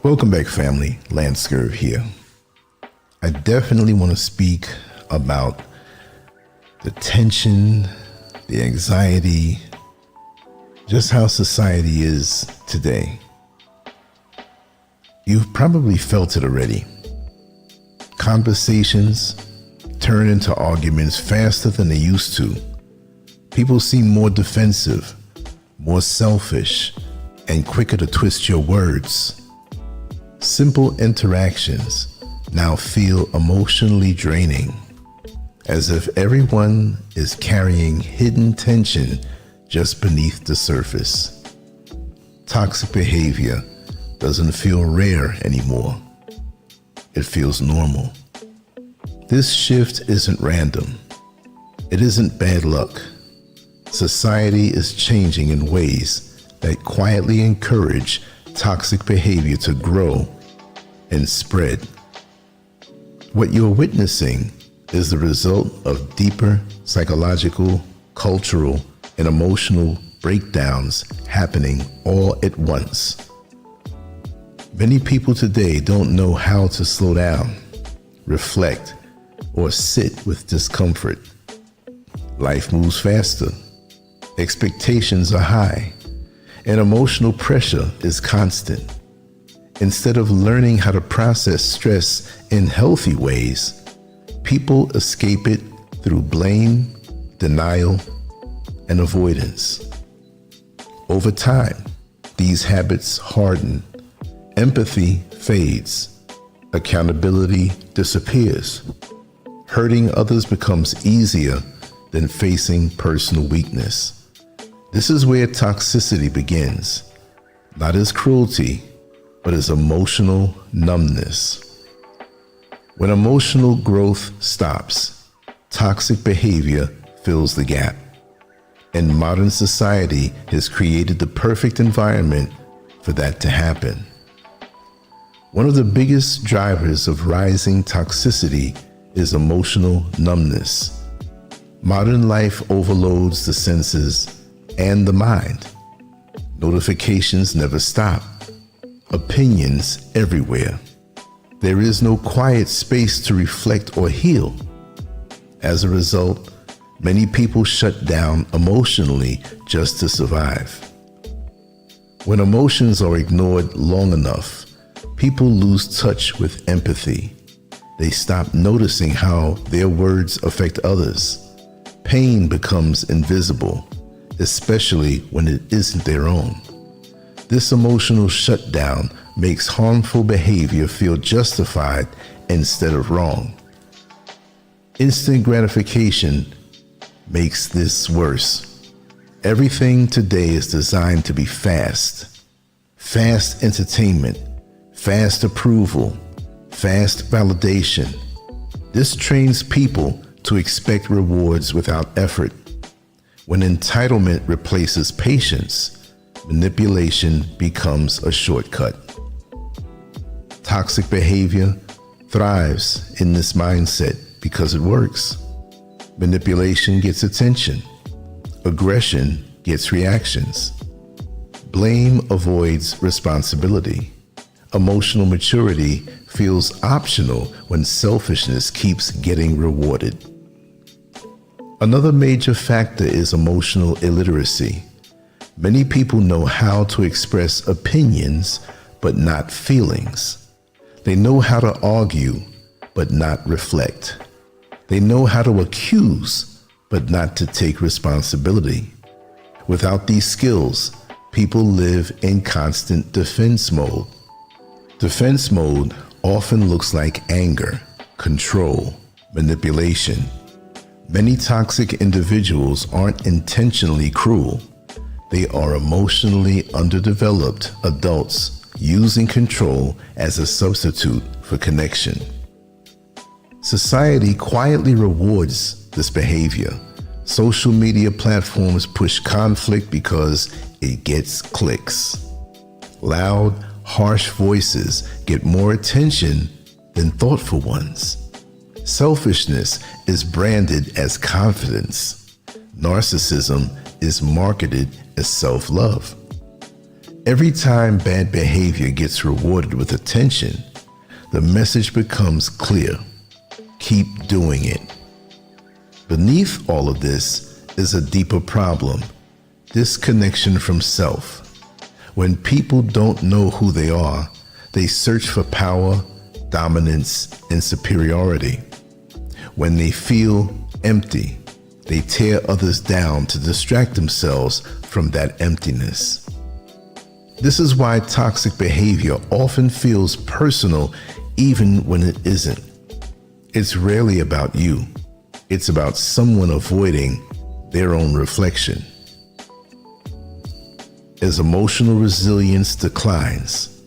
Welcome back, family. LanceScurv here. I definitely want to speak about the tension, the anxiety, just how society is today. You've probably felt it already. Conversations turn into arguments faster than they used to. People seem more defensive, more selfish, and quicker to twist your words. Simple interactions now feel emotionally draining, as if everyone is carrying hidden tension just beneath the surface. Toxic behavior doesn't feel rare anymore. It feels normal. This shift isn't random. It isn't bad luck. Society is changing in ways that quietly encourage toxic behavior to grow and spread. What you're witnessing is the result of deeper psychological, cultural, and emotional breakdowns happening all at once. Many people today don't know how to slow down, reflect, or sit with discomfort. Life moves faster, expectations are high, and emotional pressure is constant. Instead of learning how to process stress in healthy ways, people escape it through blame, denial, and avoidance. Over time, these habits harden, empathy fades, accountability disappears. Hurting others becomes easier than facing personal weakness. This is where toxicity begins, not as cruelty, but as emotional numbness. When emotional growth stops, toxic behavior fills the gap. And modern society has created the perfect environment for that to happen. One of the biggest drivers of rising toxicity is emotional numbness. Modern life overloads the senses and the mind. Notifications never stop. Opinions everywhere. There is no quiet space to reflect or heal. As a result, many people shut down emotionally just to survive. When emotions are ignored long enough, people lose touch with empathy. They stop noticing how their words affect others. Pain becomes invisible, especially when it isn't their own. This emotional shutdown makes harmful behavior feel justified instead of wrong. Instant gratification makes this worse. Everything today is designed to be fast. Fast entertainment, fast approval, fast validation. This trains people to expect rewards without effort. When entitlement replaces patience, manipulation becomes a shortcut. Toxic behavior thrives in this mindset because it works. Manipulation gets attention. Aggression gets reactions. Blame avoids responsibility. Emotional maturity feels optional when selfishness keeps getting rewarded. Another major factor is emotional illiteracy. Many people know how to express opinions, but not feelings. They know how to argue, but not reflect. They know how to accuse, but not to take responsibility. Without these skills, people live in constant defense mode. Defense mode often looks like anger, control, manipulation. Many toxic individuals aren't intentionally cruel. They are emotionally underdeveloped adults using control as a substitute for connection. Society quietly rewards this behavior. Social media platforms push conflict because it gets clicks. Loud, harsh voices get more attention than thoughtful ones. Selfishness is branded as confidence. Narcissism is marketed as self-love. Every time bad behavior gets rewarded with attention, the message becomes clear. Keep doing it. Beneath all of this is a deeper problem: disconnection from self. When people don't know who they are, they search for power, dominance, and superiority. When they feel empty, they tear others down to distract themselves from that emptiness. This is why toxic behavior often feels personal even when it isn't. It's rarely about you. It's about someone avoiding their own reflection. As emotional resilience declines,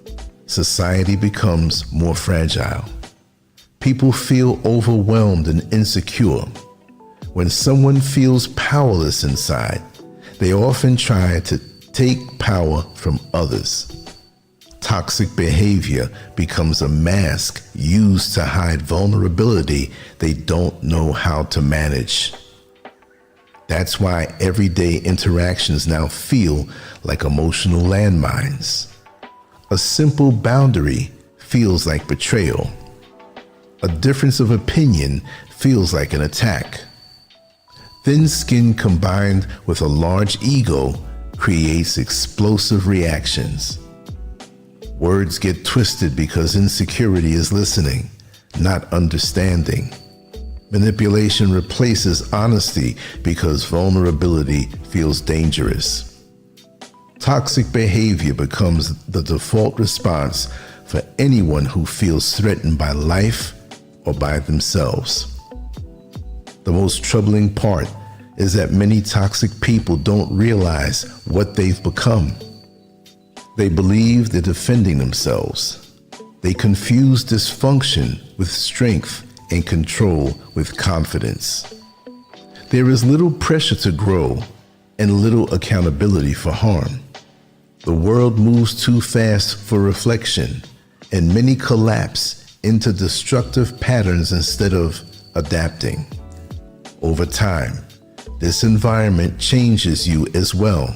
society becomes more fragile. People feel overwhelmed and insecure. When someone feels powerless inside, they often try to take power from others. Toxic behavior becomes a mask used to hide vulnerability they don't know how to manage. That's why everyday interactions now feel like emotional landmines. A simple boundary feels like betrayal. A difference of opinion feels like an attack. Thin skin combined with a large ego creates explosive reactions. Words get twisted because insecurity is listening, not understanding. Manipulation replaces honesty because vulnerability feels dangerous. Toxic behavior becomes the default response for anyone who feels threatened by life or by themselves. The most troubling part is that many toxic people don't realize what they've become. They believe they're defending themselves. They confuse dysfunction with strength and control with confidence. There is little pressure to grow and little accountability for harm. The world moves too fast for reflection, and many collapse into destructive patterns instead of adapting. Over time, this environment changes you as well.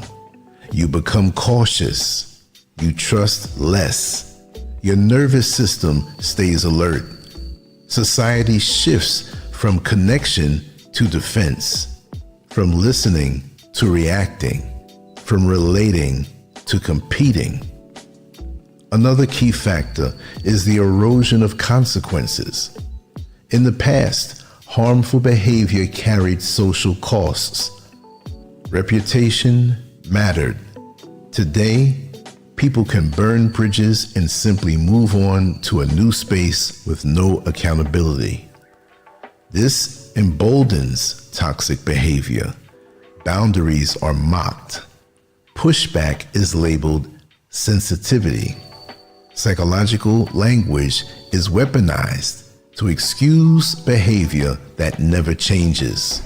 You become cautious. You trust less. Your nervous system stays alert. Society shifts from connection to defense, from listening to reacting, from relating to competing. Another key factor is the erosion of consequences. In the past, harmful behavior carried social costs. Reputation mattered. Today, people can burn bridges and simply move on to a new space with no accountability. This emboldens toxic behavior. Boundaries are mocked. Pushback is labeled sensitivity. Psychological language is weaponized to excuse behavior that never changes.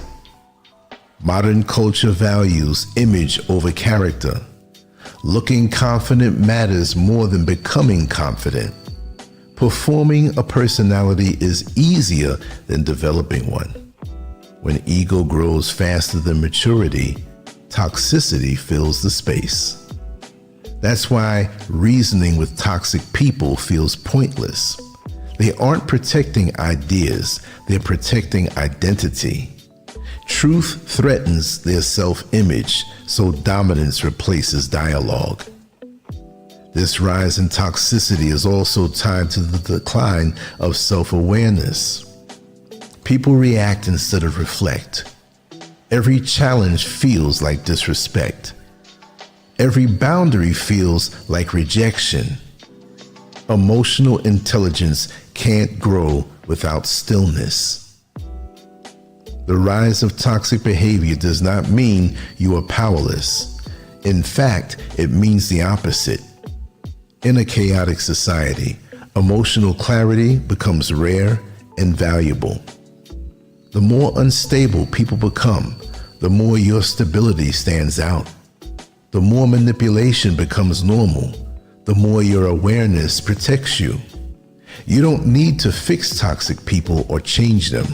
Modern culture values image over character. Looking confident matters more than becoming confident. Performing a personality is easier than developing one. When ego grows faster than maturity, toxicity fills the space. That's why reasoning with toxic people feels pointless. They aren't protecting ideas, they're protecting identity. Truth threatens their self-image, so dominance replaces dialogue. This rise in toxicity is also tied to the decline of self-awareness. People react instead of reflect. Every challenge feels like disrespect. Every boundary feels like rejection. Emotional intelligence can't grow without stillness. The rise of toxic behavior does not mean you are powerless. In fact, it means the opposite. In a chaotic society, emotional clarity becomes rare and valuable. The more unstable people become, the more your stability stands out. The more manipulation becomes normal, the more your awareness protects you. You don't need to fix toxic people or change them.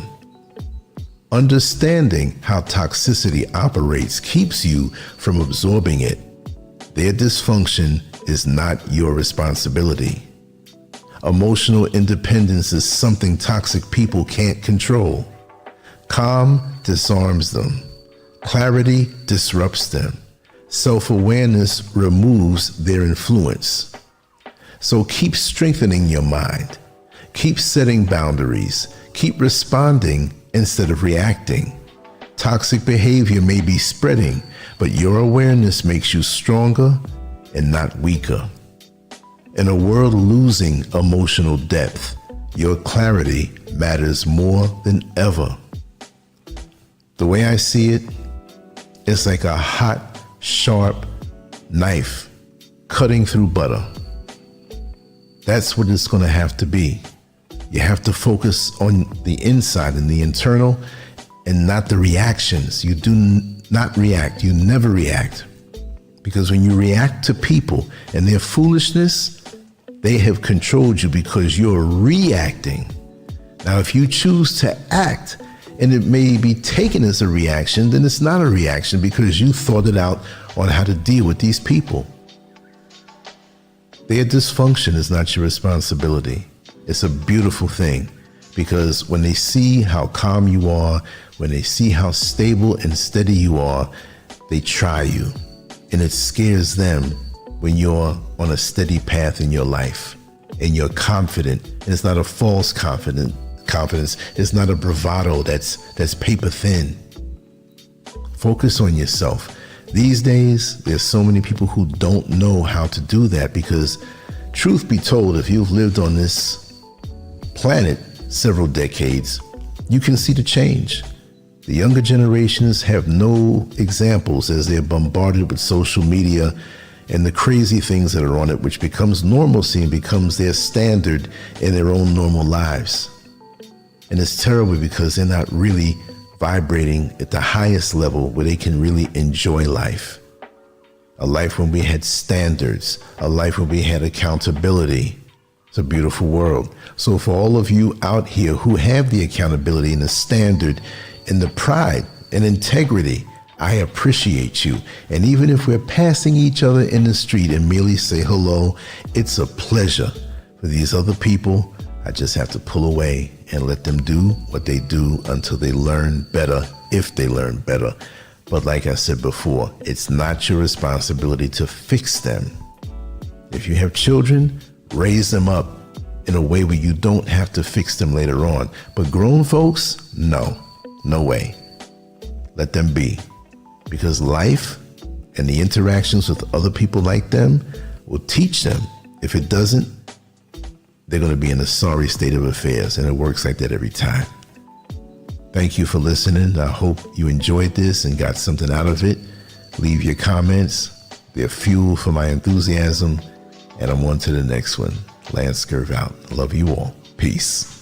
Understanding how toxicity operates keeps you from absorbing it. Their dysfunction is not your responsibility. Emotional independence is something toxic people can't control. Calm disarms them. Clarity disrupts them. Self-awareness removes their influence. So keep strengthening your mind. Keep setting boundaries. Keep responding instead of reacting. Toxic behavior may be spreading, but your awareness makes you stronger and not weaker. In a world losing emotional depth, your clarity matters more than ever. The way I see it, it's like a hot, sharp knife cutting through butter. That's what it's going to have to be. You have to focus on the inside and the internal and not the reactions. You do not react. You never react. Because when you react to people and their foolishness, they have controlled you because you're reacting. Now, if you choose to act and it may be taken as a reaction, then it's not a reaction because you thought it out on how to deal with these people. Their dysfunction is not your responsibility. It's a beautiful thing because when they see how calm you are, when they see how stable and steady you are, they try you. And it scares them when you're on a steady path in your life and you're confident. And it's not a false confidence. It's not a bravado that's paper thin. Focus on yourself. These days, there's so many people who don't know how to do that because, truth be told, if you've lived on this planet several decades, you can see the change. The younger generations have no examples as they're bombarded with social media and the crazy things that are on it, which becomes normalcy and becomes their standard in their own normal lives. And it's terrible because they're not really vibrating at the highest level where they can really enjoy life. A life when we had standards, a life when we had accountability. It's a beautiful world. So for all of you out here who have the accountability and the standard and the pride and integrity, I appreciate you. And even if we're passing each other in the street and merely say hello, it's a pleasure. For these other people, I just have to pull away and let them do what they do until they learn better, if they learn better. But like I said before, it's not your responsibility to fix them. If you have children, raise them up in a way where you don't have to fix them later on. But grown folks, no way. Let them be. Because life and the interactions with other people like them will teach them. If it doesn't, they're going to be in a sorry state of affairs, and it works like that every time. Thank you for listening. I hope you enjoyed this and got something out of it. Leave your comments. They're fuel for my enthusiasm, and I'm on to the next one. LanceScurv out. Love you all. Peace.